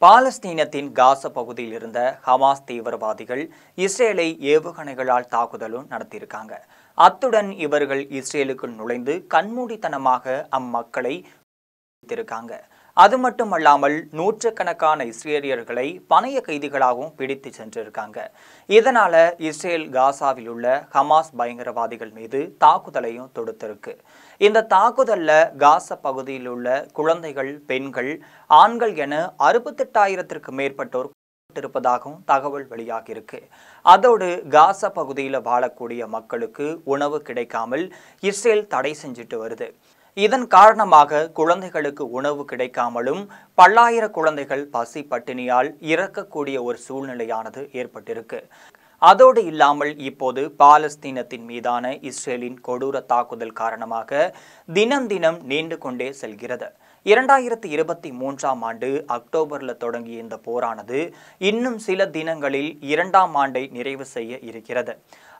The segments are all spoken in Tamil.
பாலஸ்தீனத்தின் காசா பகுதியில் இருந்த ஹமாஸ் தீவிரவாதிகள் இஸ்ரேலை ஏவுகணைகளால் தாக்குதலும் நடத்தியிருக்காங்க. அத்துடன் இவர்கள் இஸ்ரேலுக்குள் நுழைந்து கண்மூடித்தனமாக அம்மக்களை இருக்காங்க. அது மட்டுமல்லாமல் நூற்றுக்கணக்கான இஸ்ரேலியர்களை பணைய கைதிகளாகவும் பிடித்து சென்றிருக்காங்க. இதனால இஸ்ரேல் காசாவில் உள்ள ஹமாஸ் பயங்கரவாதிகள் மீது தாக்குதலையும் தொடுத்திருக்கு. இந்த தாக்குதல்ல காசா பகுதியில் உள்ள குழந்தைகள், பெண்கள், ஆண்கள் என 68,000ற்கு மேற்பட்டோர் இருப்பதாகவும் தகவல் வெளியாகியிருக்கு. அதோடு காசா பகுதியில் வாழக்கூடிய மக்களுக்கு உணவு கிடைக்காமல் இஸ்ரேல் தடை செஞ்சுட்டு வருது. இதன் காரணமாக குழந்தைகளுக்கு உணவு கிடைக்காமலும் பல்லாயிர குழந்தைகள் பசி பட்டினியால் இறக்கக்கூடிய ஒரு சூழ்நிலையானது ஏற்பட்டிருக்கு. அதோடு இல்லாமல் இப்போது பாலஸ்தீனத்தின் மீதான இஸ்ரேலின் கொடூர தாக்குதல் காரணமாக தினம் தினம் நீண்டு கொண்டே செல்கிறது. 2023ஆம் ஆண்டு அக்டோபரில் தொடங்கிய இந்த போரானது இன்னும் சில தினங்களில் 2ஆம் ஆண்டை நிறைவு செய்ய இருக்கிறது.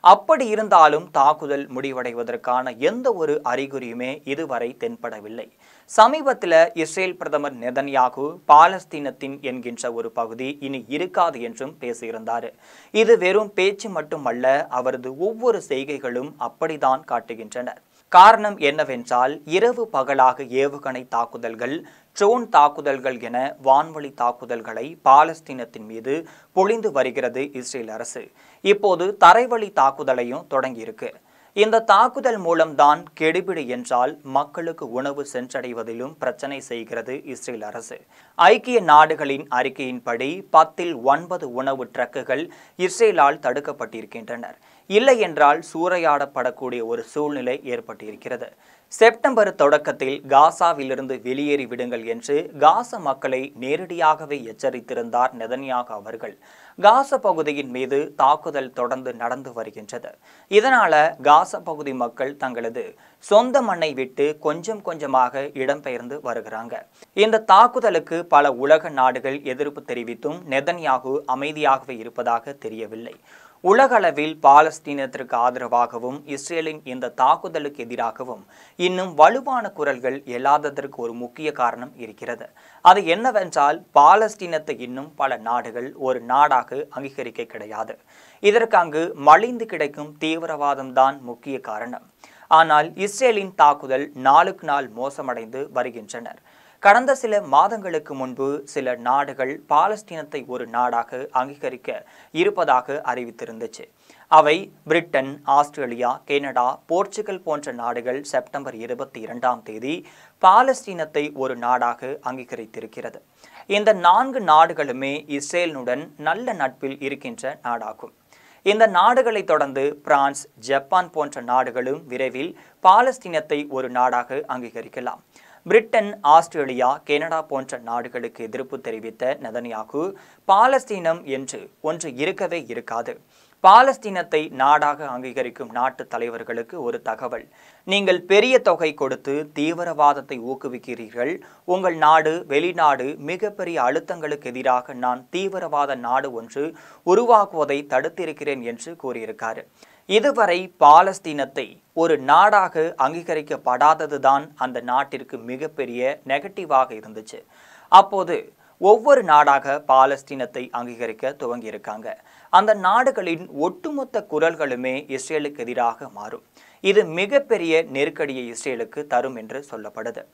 அப்படி இருந்தாலும் தாக்குதல் முடிவடைவதற்கான எந்த ஒரு அறிகுறியுமே இதுவரை தென்படவில்லை. சமீபத்தில் இஸ்ரேல் பிரதமர் நெதன்யாகு பாலஸ்தீனத்தின் என்கின்ற ஒரு பகுதி இனி இருக்காது என்றும் பேசியிருந்தார். இது வெறும் பேச்சு மட்டுமல்ல, அவரது ஒவ்வொரு செய்கைகளும் அப்படித்தான் காட்டுகின்றன. காரணம் என்னவென்றால், இரவு பகலாக ஏவுகணை தாக்குதல்கள், ட்ரோன் தாக்குதல்கள் என வான்வழி தாக்குதல்களை பாலஸ்தீனத்தின் மீது பொழிந்து வருகிறது இஸ்ரேல் அரசு. இப்போது தரைவழி தாக்குதலையும் தொடங்கியிருக்கு. இந்த தாக்குதல் மூலம்தான் கெடுபிடி என்றால் மக்களுக்கு உணவு சென்றடைவதிலும் பிரச்சனை செய்கிறது இஸ்ரேல் அரசு. ஐக்கிய நாடுகளின் அறிக்கையின்படி 10ல் 9 உணவு ட்ரக்குகள் இஸ்ரேலால் தடுக்கப்பட்டிருக்கின்றனர். இல்லை என்றால் சூறையாடப்படக்கூடிய ஒரு சூழ்நிலை ஏற்பட்டிருக்கிறது. செப்டம்பர் தொடக்கத்தில் காசாவிலிருந்து வெளியேறி விடுங்கள் என்று காசா மக்களை நேரடியாகவே எச்சரித்திருந்தார் நெதன்யாகு அவர்கள். காசா பகுதியின் மீது தாக்குதல் தொடர்ந்து நடந்து வருகின்றது. இதனால காசா பகுதி மக்கள் தங்களது சொந்த மண்ணை விட்டு கொஞ்சம் கொஞ்சமாக இடம்பெயர்ந்து வருகிறாங்க. இந்த தாக்குதலுக்கு பல உலக நாடுகள் எதிர்ப்பு தெரிவித்தும் நெதன்யாகு அமைதியாகவே இருப்பதாக தெரியவில்லை. உலகளவில் பாலஸ்தீனத்திற்கு ஆதரவாகவும் இஸ்ரேலின் இந்த தாக்குதலுக்கு எதிராகவும் இன்னும் வலுவான குரல்கள் எழாததற்கு ஒரு முக்கிய காரணம் இருக்கிறது. அது என்னவென்றால், பாலஸ்தீனத்தை இன்னும் பல நாடுகள் ஒரு நாடாக அங்கீகரிக்க கிடையாது. இதற்கு அங்கு மலிந்து கிடைக்கும் தீவிரவாதம் தான் முக்கிய காரணம். ஆனால் இஸ்ரேலின் தாக்குதல் நாளுக்கு நாள் மோசமடைந்து வருகின்றனர். கடந்த சில மாதங்களுக்கு முன்பு சில நாடுகள் பாலஸ்தீனத்தை ஒரு நாடாக அங்கீகரிக்க இருப்பதாக அறிவித்திருந்துச்சு. அவை பிரிட்டன், ஆஸ்திரேலியா, கனடா, போர்ச்சுகல் போன்ற நாடுகள் செப்டம்பர் 22ஆம் தேதி பாலஸ்தீனத்தை ஒரு நாடாக அங்கீகரித்திருக்கிறது. இந்த 4 நாடுகளுமே இஸ்ரேலுடன் நல்ல நட்பில் இருக்கின்ற நாடாகும். இந்த நாடுகளை தொடர்ந்து பிரான்ஸ், ஜப்பான் போன்ற நாடுகளும் விரைவில் பாலஸ்தீனத்தை ஒரு நாடாக அங்கீகரிக்கலாம். பிரிட்டன், ஆஸ்திரேலியா, கனடா போன்ற நாடுகளுக்கு எதிர்ப்பு தெரிவித்த நெதன்யாகு, பாலஸ்தீனம் என்று ஒன்று இருக்கவே இருக்காது. பாலஸ்தீனத்தை நாடாக அங்கீகரிக்கும் நாட்டு தலைவர்களுக்கு ஒரு தகவல்: நீங்கள் பெரிய தொகை கொடுத்து தீவிரவாதத்தை ஊக்குவிக்கிறீர்கள். உங்கள் நாடு, வெளிநாடு மிகப்பெரிய அழுத்தங்களுக்கு எதிராக நான் தீவிரவாத நாடு ஒன்று உருவாக்குவதை தடுத்திருக்கிறேன் என்று கூறியிருக்காரு. இதுவரை பாலஸ்தீனத்தை ஒரு நாடாக அங்கீகரிக்கப்படாததுதான் அந்த நாட்டிற்கு மிகப்பெரிய நெகட்டிவாக இருந்துச்சு. அப்போது ஒவ்வொரு நாடாக பாலஸ்தீனத்தை அங்கீகரிக்க துவங்கியிருக்காங்க. அந்த நாடுகளின் ஒட்டுமொத்த குரல்களுமே இஸ்ரேலுக்கு எதிராக மாறும். இது மிகப்பெரிய நெருக்கடியை இஸ்ரேலுக்கு தரும் என்று சொல்லப்படுது.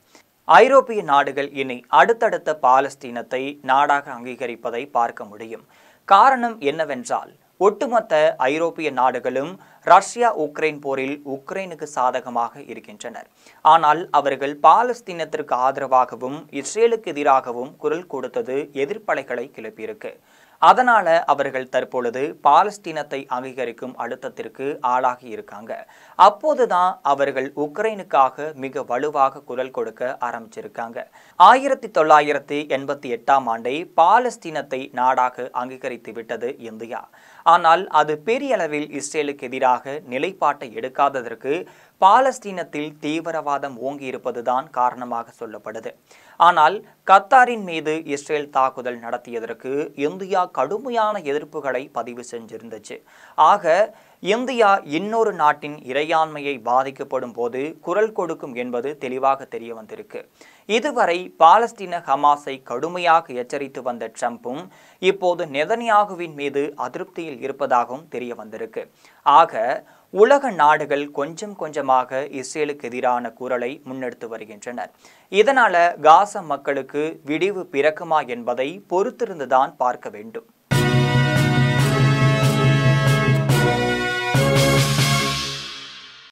ஐரோப்பிய நாடுகள் இனி அடுத்தடுத்த பாலஸ்தீனத்தை நாடாக அங்கீகரிப்பதை பார்க்க முடியும். காரணம் என்னவென்றால், ஒட்டுமொத்த ஐரோப்பிய நாடுகளும் ரஷ்யா உக்ரைன் போரில் உக்ரைனுக்கு சாதகமாக இருக்கின்றனர். ஆனால் அவர்கள் பாலஸ்தீனத்திற்கு ஆதரவாகவும் இஸ்ரேலுக்கு எதிராகவும் குரல் கொடுத்தது எதிர்ப்பலைகளை கிளப்பியிருக்கு. அதனால அவர்கள் தற்பொழுது பாலஸ்தீனத்தை அங்கீகரிக்கும் அழுத்தத்திற்கு ஆளாகி இருக்காங்க. அப்போதுதான் அவர்கள் உக்ரைனுக்காக மிக வலுவாக குரல் கொடுக்க ஆரம்பிச்சிருக்காங்க. 1988ஆம் ஆண்டை பாலஸ்தீனத்தை நாடாக அங்கீகரித்து விட்டது இந்தியா. ஆனால் அது பெரிய அளவில் இஸ்ரேலுக்கு எதிராக நிலைப்பாட்டை எடுக்காததற்கு பாலஸ்தீனத்தில் தீவிரவாதம் ஓங்கி இருப்பதுதான் காரணமாக சொல்லப்படுது. ஆனால் கத்தாரின் மீது இஸ்ரேல் தாக்குதல் நடத்தியதற்கு இந்தியா கடுமையான எதிர்ப்புகளை பதிவு செஞ்சிருந்துச்சு. ஆக இந்தியா இன்னொரு நாட்டின் இறையாண்மையை பாதிக்கப்படும் போது குரல் கொடுக்கும் என்பது தெளிவாக தெரிய வந்திருக்கு. இதுவரை பாலஸ்தீன ஹமாஸை கடுமையாக எச்சரித்து வந்த ட்ரம்பும் இப்போது நெதன்யாகுவின் மீது அதிருப்தியில் இருப்பதாகவும் தெரிய வந்திருக்கு. ஆக உலக நாடுகள் கொஞ்சம் கொஞ்சமாக இஸ்ரேலுக்கு எதிரான குரலை முன்னெடுத்து வருகின்றனர். இதனால காசா மக்களுக்கு விடிவு பிறக்குமா என்பதை பொறுத்திருந்துதான் பார்க்க வேண்டும்.